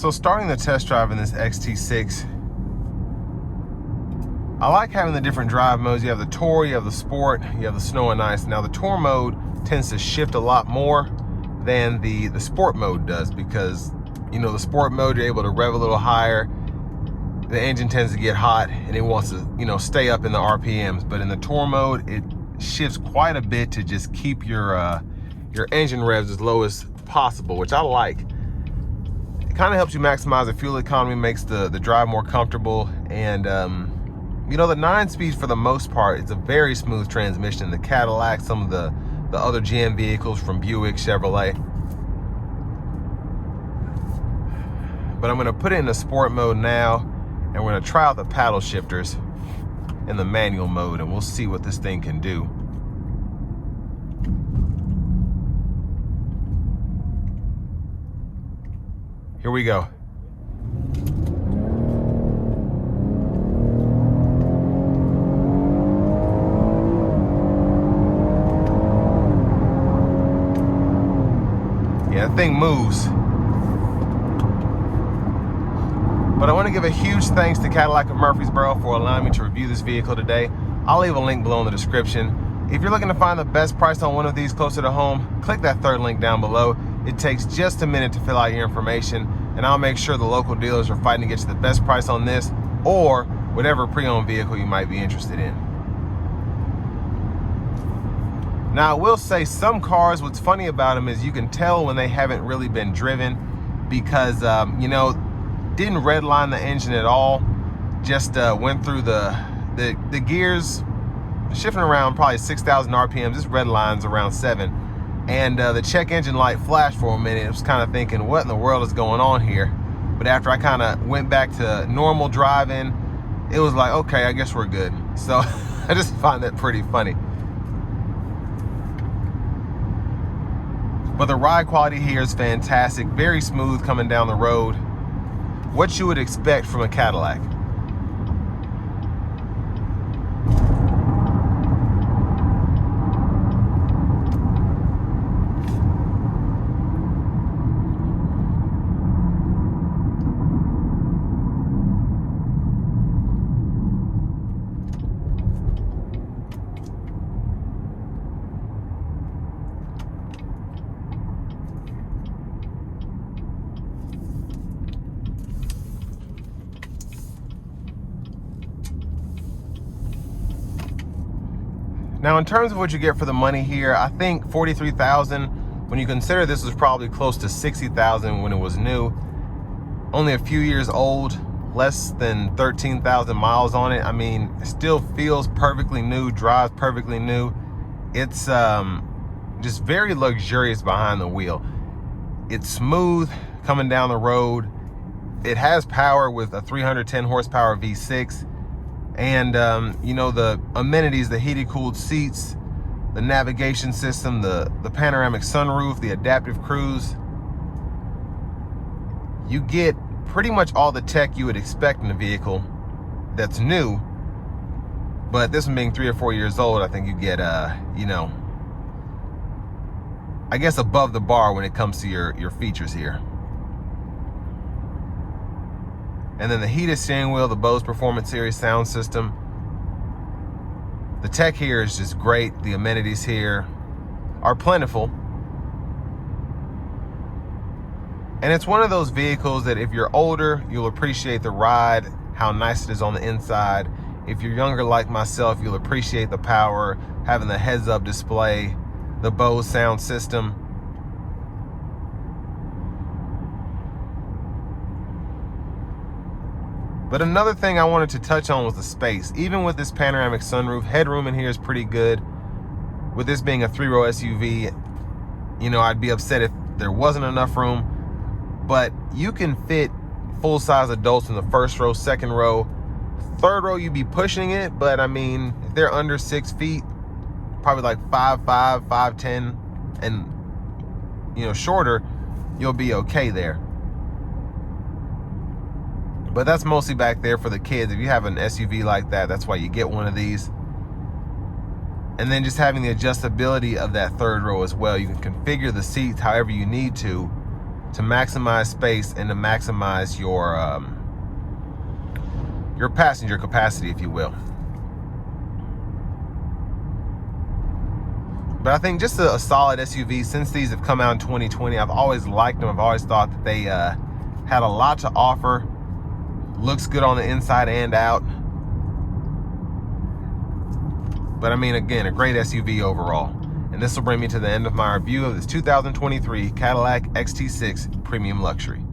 So starting the test drive in this XT6, I like having the different drive modes. You have the Tour, you have the Sport, you have the Snow and Ice. Now the Tour mode tends to shift a lot more than the Sport mode does, because, you know, the Sport mode, you're able to rev a little higher. The engine tends to get hot and it wants to, you know, stay up in the RPMs. But in the Tour mode, it shifts quite a bit to just keep your engine revs as low as possible, which I like. It kind of helps you maximize the fuel economy, makes the drive more comfortable, and you know, the 9-speed for the most part, it's a very smooth transmission. The Cadillac, some of the other GM vehicles from Buick, Chevrolet. But I'm gonna put it in the Sport mode now, and we're gonna try out the paddle shifters in the manual mode, and we'll see what this thing can do. Here we go. Yeah, that thing moves. But I want to give a huge thanks to Cadillac of Murfreesboro for allowing me to review this vehicle today. I'll leave a link below in the description. If you're looking to find the best price on one of these closer to home, click that third link down below. It takes just a minute to fill out your information, and I'll make sure the local dealers are fighting to get you the best price on this or whatever pre-owned vehicle you might be interested in. Now, I will say some cars, what's funny about them is you can tell when they haven't really been driven, because, you know, didn't redline the engine at all. Just went through the gears, shifting around probably 6,000 RPMs. This redline's around 7. And the check engine light flashed for a minute. I was kind of thinking, what in the world is going on here? But after I kind of went back to normal driving, it was like, okay, I guess we're good. So I just find that pretty funny. But the ride quality here is fantastic. Very smooth coming down the road. What you would expect from a Cadillac. Now, in terms of what you get for the money here, I think $43,000, when you consider this was probably close to $60,000 when it was new, only a few years old, less than 13,000 miles on it. I mean, it still feels perfectly new, drives perfectly new. It's just very luxurious behind the wheel. It's smooth coming down the road. It has power with a 310 horsepower V6. And you know, the amenities, the heated cooled seats, the navigation system, the panoramic sunroof, the adaptive cruise. You get pretty much all the tech you would expect in a vehicle that's new. But this one being 3 or 4 years old, I think you get you know, I guess above the bar when it comes to your features here. And then the heated steering wheel, the Bose Performance Series sound system. The tech here is just great. The amenities here are plentiful. And it's one of those vehicles that if you're older, you'll appreciate the ride, how nice it is on the inside. If you're younger like myself, you'll appreciate the power, having the heads-up display, the Bose sound system. But another thing I wanted to touch on was the space. Even with this panoramic sunroof, headroom in here is pretty good. With this being a 3-row SUV, you know, I'd be upset if there wasn't enough room. But you can fit full-size adults in the first row, second row. Third row, you'd be pushing it, but I mean, if they're under 6 feet, probably like 5'5", 5'10", and, you know, shorter, you'll be okay there. But that's mostly back there for the kids. If you have an SUV like that, that's why you get one of these. And then just having the adjustability of that third row as well. You can configure the seats however you need to to maximize space and to maximize your passenger capacity, if you will. But I think just a solid SUV. Since these have come out in 2020, I've always liked them. I've always thought that they had a lot to offer. Looks good on the inside and out. But I mean, again, a great SUV overall. And this will bring me to the end of my review of this 2023 Cadillac XT6 Premium Luxury.